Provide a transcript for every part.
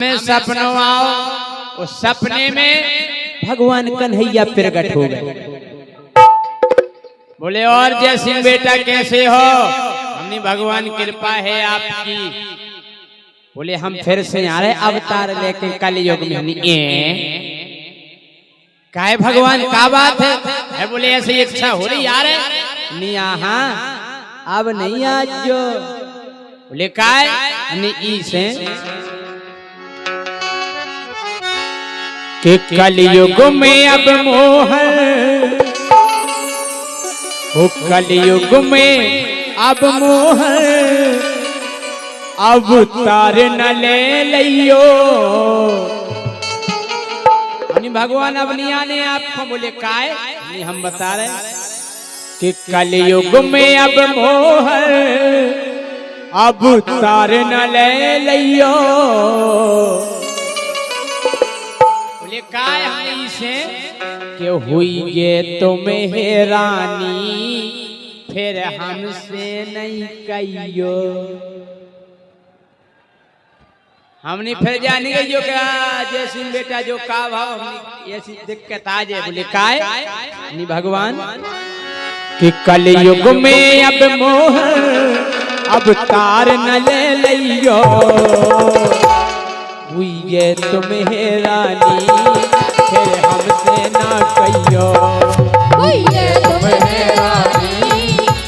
में सपनों आओ, उस सपने में भगवान कन्हैया प्रकट हो गए। बोले और जय सिंह बेटा कैसे हो? हमने भगवान कृपा है आपकी। बोले हम फिर से आ रहे अवतार लेके कलयुग में। काहे भगवान का बात है? बोले ऐसी इच्छा हो रही आ रहे नहीं। हाँ अब नहीं आज जो। बोले काय नहीं से कि कलयुग में अब मोह हो, कलयुग में अब मोह अवतार न ले लियो। भगवान अब नहीं आने आपको। बोले काय नहीं हम बता रहे कि कलयुग में अब मोह अवतार न ले लियो। बोले काय हम से कि हुई ये तुम्हें रानी फिर हमसे नहीं कहियो। हमने फिर जाने गई जो क्या जय सिंह बेटा जो का भाव ऐसी दिक्कत आ जाए। बोले काय नहीं भगवान कि कलयुग में अब मोह अवतार न ले लियो। हुई ये तुम्हें रानी फिर हमसे ना कहियो। हुई ये तुम्हें रानी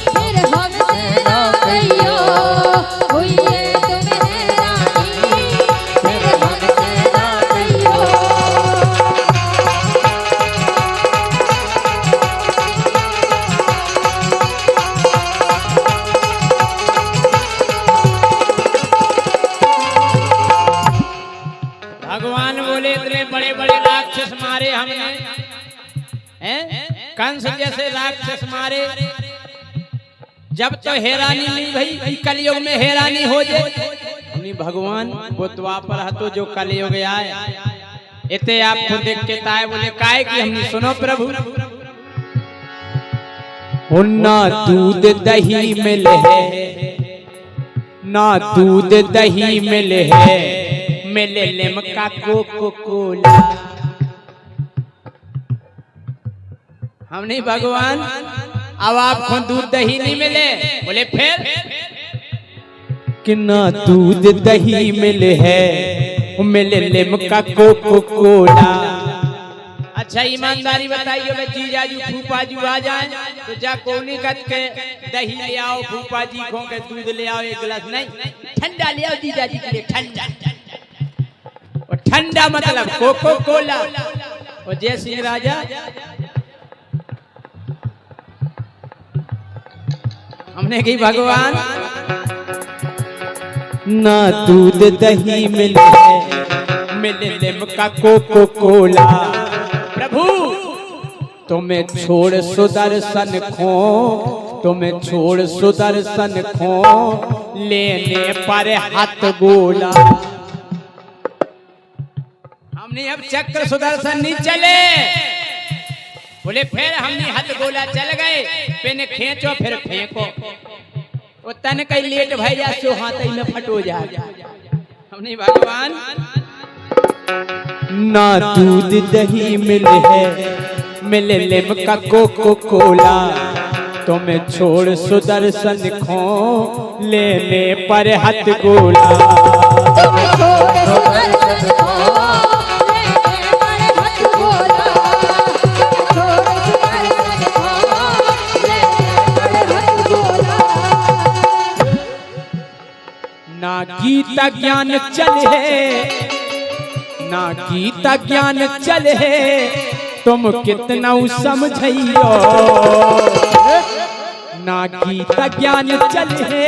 फिर हमसे ना कहियो। हुई ये तुम्हें रानी फिर हमसे ना कहियो। भगवान बोले इतने बड़े बड़े राक्षस मारे हमने हैं, कंस जैसे राक्षस मारे। जब तो हैरानी नहीं भाई कलयुग में हैरानी हो जाए। भगवान वो द्वापर हतो जो कलयुग आए इतने आपको देख के ताए। बोले काय की हमने सुनो प्रभु ना दूध दही मिले है, ना दूध दही मिले है, मिले लिमका कोको कोला। हमने भगवान अब आपको दूध दही नहीं मिले। बोले फिर कि ना दूध दही मिले है, मिले लिमका कोको कोला। अच्छा ईमानदारी बताइए मैं जीजाजू फूफा जी आ जाए तो जा कोनी कट के दही ले आओ, फूफा जी को के दूध ले आओ एक गिलास। नहीं ठंडा ले आओ जीजाजी के लिए ठंडा। और ठंडा मतलब कोको कोला। और जय सिंह राजा हमने कही भगवान ना दूध दही मिले मिले लिमका कोको कोला। प्रभु तुम्हें छोड़ सुदर्शन खो, तुम्हें छोड़ सुदर्शन खो, लेने पर हाथ गोला। हमने अब चक्र सुदर्शन नहीं चले। बोले फिर हमने हाथ गोला चल गए। पेन खींचो फिर फेंको। वो तन कई लेट भाई जा सो हाथ में फटो जा। हमने भगवान ना दूध दही मिले है, मिले लिमका कोको कोला। तुम्हें छोड़ सुदर्शन खो, लेने पर हाथ गोला। तुम्हें छोड़ सुदर्शन खो, लेने पर हाथ गोला। छोड़ सुदर्शन खो, लेने पर हाथ गोला। ना गीता ज्ञान चले, ना गीता ज्ञान चले, तुम कितना समझियो। ना गीता ज्ञान चले,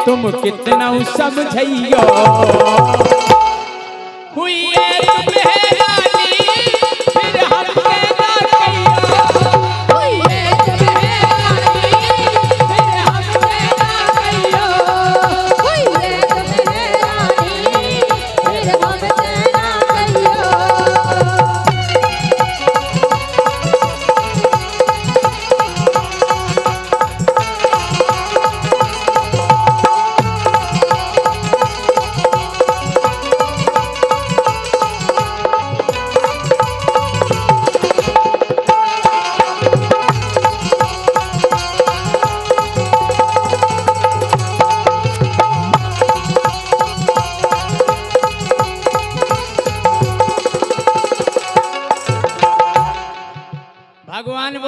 तुम कितना समझियो। हुई ये तुम्हें रानी फिर हमसे ना कहियो। हुई ये तुम्हें रानी फिर हमसे ना कहियो। हुई ये तुम्हें रानी फिर हमसे ना कहियो।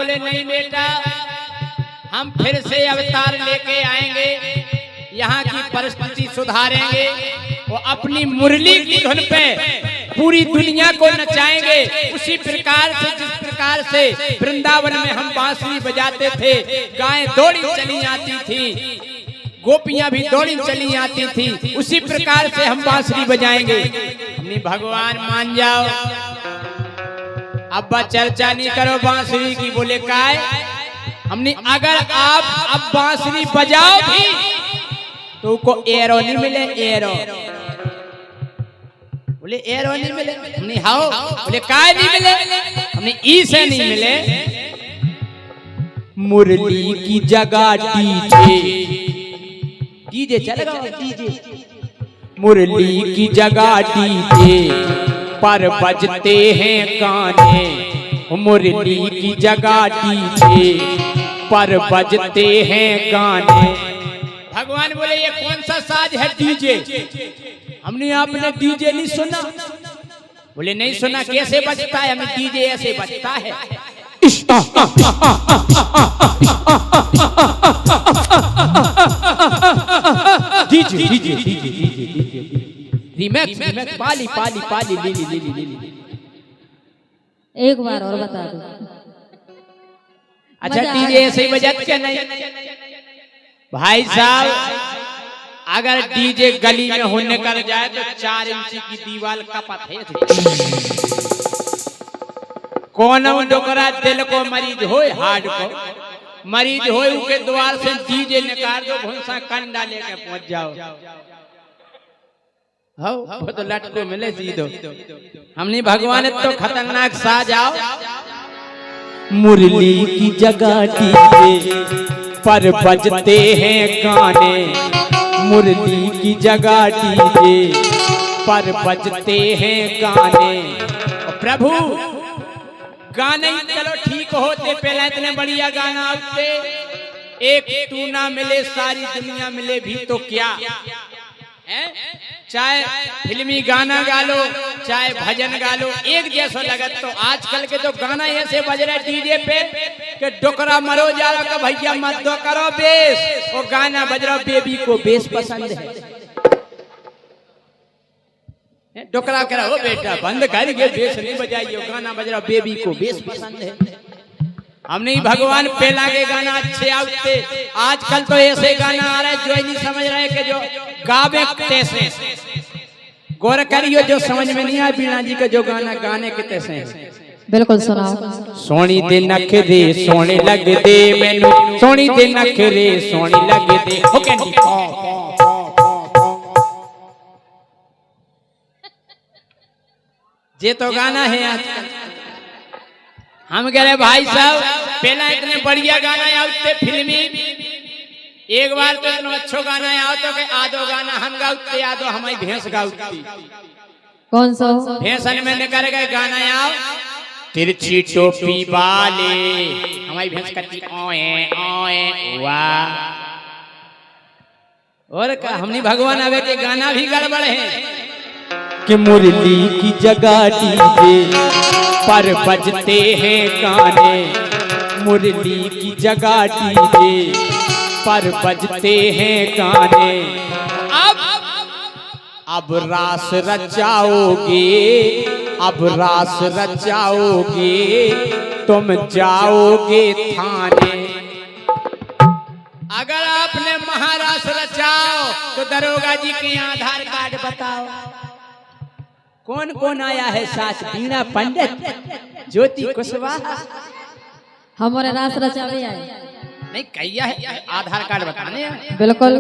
बोले नहीं बेटा, हम फिर से अवतार लेके आएंगे, यहाँ की परिस्थिति सुधारेंगे और अपनी मुरली की धुन पे पूरी दुनिया को नचाएंगे। उसी प्रकार से जिस प्रकार से वृंदावन में हम बांसुरी बजाते थे, गायें दौड़ी चली आती थी, गोपियां भी दौड़ी चली आती थी, उसी प्रकार से हम बांसुरी बजाएंगे। हमने भगवान मान जाओ, अब्बा चर्चा नहीं करो बांसुरी की। बोले काय? हमने अगर आप अब बांसुरी बजाओ भी तो को एरो नहीं मिले, एरो। बोले एरो नहीं मिले, हमने हाओ। बोले काय नहीं मिले? हमने ई से नहीं मिले। मुरली की जगह डीजे, डीजे चलेगा, डीजे। मुरली की जगह डीजे पर बजते हैं गाने, मुरली की जगह डीजे पर बजते हैं गाने। भगवान बोले ये कौन सा साज है डीजे? हमने आपने डीजे नहीं सुना? बोले नहीं सुना। कैसे बजता है? हमें डीजे ऐसे बजता है। DJ DJ DJ DJ remix remix पाली पाली पाली लीली लीली लीली। एक बार और बता दो। अच्छा डीजे ऐसे ही बजाते क्या? नहीं भाई साहब, अगर डीजे गली में होने कर जाए तो 4 इंच की दीवार का पथे कौन डोकरा दिल को मरीज हो, हार्ट को मरीज हो, उनके द्वार से डीजे निकाल दो, भूसा कंडा लेके पहुंच जाओ। वो तो लटको मिले सीधो। हमने भगवान तो खतरनाक साजाओ। मुरली की जगह डीजे पर बजते हैं गाने, मुरली की जगह डीजे पर बजते हैं गाने। प्रभु गाने चलो ठीक होते, पहले इतने बढ़िया गाना आते, एक तू ना मिले सारी दुनिया मिले भी तो क्या है? चाहे फिल्मी गाना गा लो, चाहे भजन गा लो, एक जैसा लगत। तो आजकल के तो गाना ऐसे बज रहे डीजे पे कि डोकरा मरो जा रहा का भैया मत दो करो बेस, वो गाना बज रहा बेबी को बेस पसंद है। डोकरा कह रहा हो बेटा बंद कर, ये बेस नहीं बजाइए, गाना बज रहा बेबी को बेस पसंद है। हमने भगवान पहला के गाना अच्छे आते, आजकल तो ऐसे गाना आ रहे जो नहीं समझ रहे कि जो गावे तैसे। गौर करियो, जो समझ में नहीं आया बीणा जी का जो गाना गाने के तैसे हैं। बिल्कुल सुनाओ। सोनी दे नखरे सोने लग दे मैनू, सोनी दे नखरे सोने लग दे। हो कैंडी ये तो गाना है आजकल। हम कह रहे भाई साहब पहला इतने बढ़िया गाना आते फिल्मी, एक बार तो इतना अच्छा गाना आओ तो के आधो गाना हम गाते, आधो हमारी भैंस गाती। कौन सा? भैंसन में निकल गए गाना आओ, तिरछी टोपी वाले हमारी भैंस करती ओए ओए वाह। और का हमने भगवान आवे के गाना भी गड़बड़ है कि मुरली की जगह डीजे पर बजते हैं गाने, मुरली की जगह डीजे पर बजते हैं गाने। अब रास रचाओगे, अब रास रचाओगे, तुम जाओगे थाने। अगर आपने महारास रचाओ तो दरोगा जी के आधार कार्ड बताओ। कौन कौन आया है साथ? बीणा पंडित, ज्योति कुशवाहा। हमारे रास रचा भी आए नहीं कैया है, आधार कार्ड बताने हैं। बिल्कुल।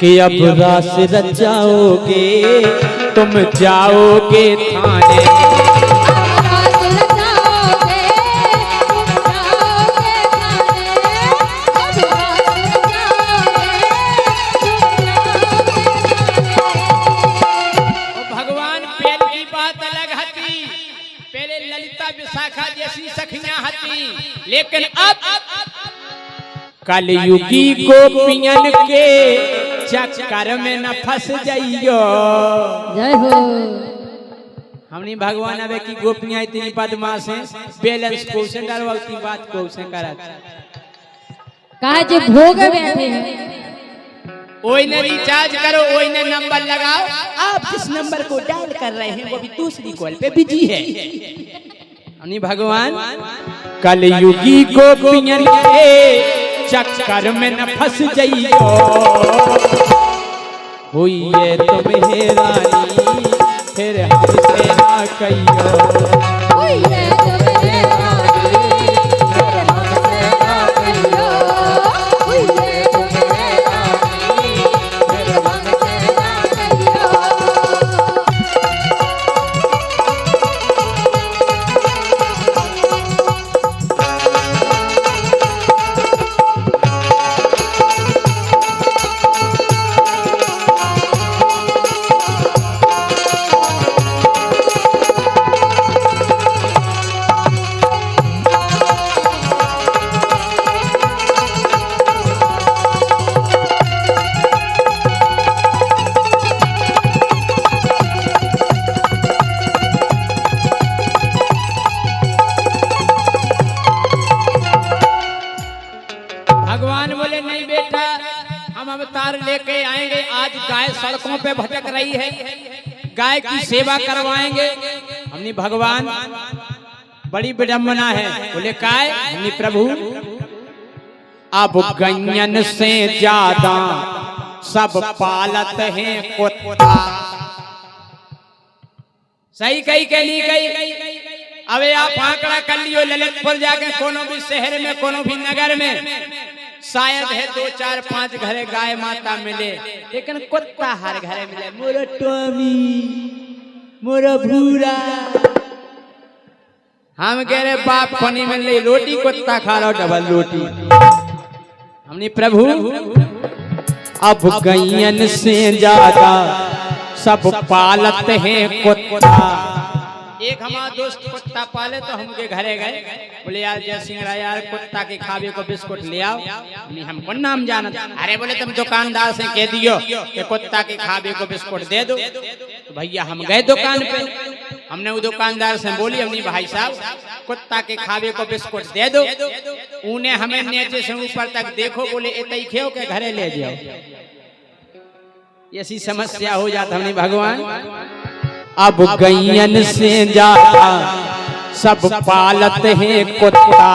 कि अब रास रचाओगे तुम जाओगे थाने। विशाखा जैसी सखियां हती, लेकिन अब कलयुगी गोपियन के चक्कर में न फंस जाइयो। जय हो। हमने भगवान अबे की गोपियां इतनी बदमाश हैं, बैलेंस को से डरवा की बात को से करत कहा जे भोग बैठे हैं ओई ने रिचार्ज करो, ओई ने नंबर लगाओ, आप जिस नंबर को डायल कर रहे हैं वो भी दूसरी कॉल पे बिजी है। हमने भगवान कलयुगी गोपियन के चक्कर में न फंस जाइयो, हुई है तुम्हें रानी फिर हमसे ना कहियो, हुई है तुम्हें रानी फिर हमसे ना कहियो, हुई है तुम्हें रानी फिर हमसे ना कहियो। भगवान बोले नहीं बेटा, हम अवतार लेके आएंगे, आज गाय सड़कों पे भटक रही है, गाय की सेवा करवाएंगे। हमने भगवान बड़ी विडंबना है, बोले काय? हमने प्रभु अब गैयन से ज्यादा सब पालत हैं कुत्ता। सही कही के नहीं कही? अबे आप आंकड़ा कर लियो, ललितपुर जाके कोनो भी शहर में, कोनो भी नगर में शायद है 2 4 5 घरे गाय माता मिले, लेकिन कुत्ता हर घरे मिले। मोरा टॉमी, मोरा भूरा। हम कह रहे बाप पानी में ले रोटी, कुत्ता खा रहा डबल रोटी। हमने प्रभु अब गैयन से ज्यादा सब पालत हैं कुत्ता। एक हमारा दोस्त कुत्ता पाले तो हम के घरे गए, बोले यार जय सिंह राय यार कुत्ता के खावे को बिस्कुट ले आओ। हमको नाम जानत, अरे बोले तुम दुकानदार से कह दियो कि कुत्ता के खावे को बिस्कुट दे दो। तो भैया हम गए दुकान पे, हमने वो दुकानदार से बोली हमने भाई साहब कुत्ता के खावे को बिस्कुट दे दो। उन्हें हमें नीचे से ऊपर तक देखो, बोले इतई खेओ के घरे ले जाओ। ऐसी समस्या हो जाता। हमने भगवान अब गैयन से ज्यादा सब पालत हैं कुत्ता,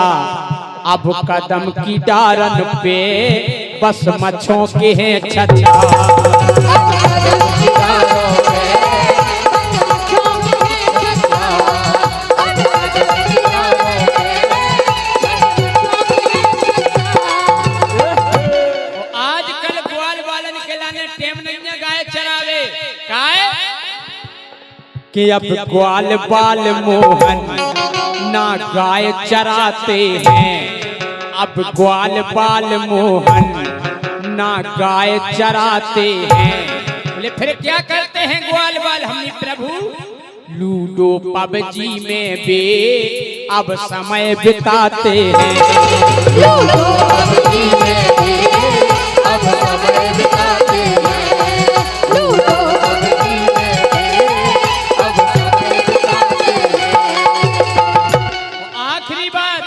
अब कदम की डारन पे बस मच्छों के हैं छत्ता। आजकल ग्वाल वालन के लाने टेम नहीं है गाय चरावे काय कि अब ग्वाल बाल मोहन ना गाय चराते हैं, अब ग्वाल बाल मोहन ना गाय चराते हैं। बोले फिर क्या करते हैं ग्वाल बाल? हमने प्रभु लूडो पबजी में भी अब समय बिताते हैं, लूडो पबजी में भी अब समय बिताते हैं, लूडो पबजी में भी अब समय बिताते हैं। आखिरी बात,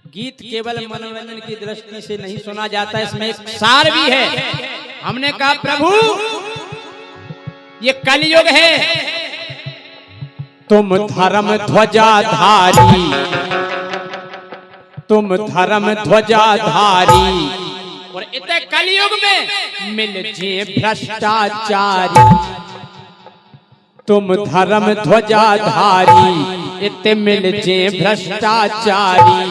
गीत केवल मनोरंजन की दृष्टि से नहीं सुना जाता, इसमें एक सार भी है। हमने कहा प्रभु ये कलयुग है, तुम धर्म ध्वजाधारी, तुम धर्म ध्वजाधारी, और इतने कलयुग में मिल जे भ्रष्टाचारी। तुम धर्म ध्वजाधारी, इतने मिल जे भ्रष्टाचारी,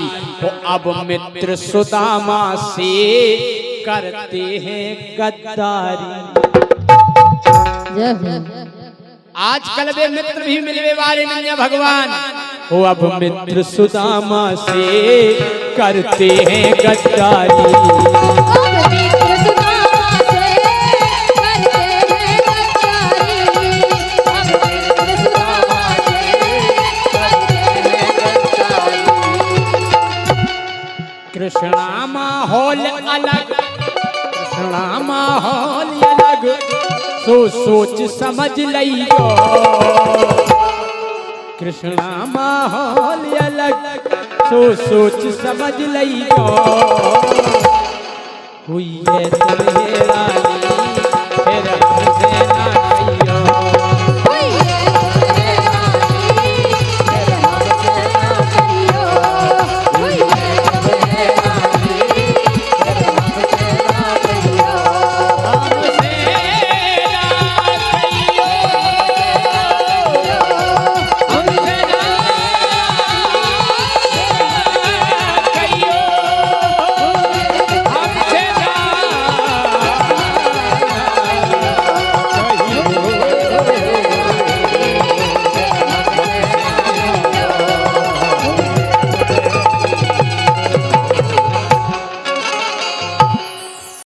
वो अब मित्र सुदामा से करते हैं गद्दारी। आजकल वे मित्र भी मिलवे वाले नहीं है भगवान, वो अब मित्र सुदामा से करते हैं गद्दारी। कृष्णा माहौल अलग, कृष्णा माहौल अलग, सो सोच समझ लइयो कृष्णा माहौल अलग सो सोच समझ लइयो हुई है तेरे रानी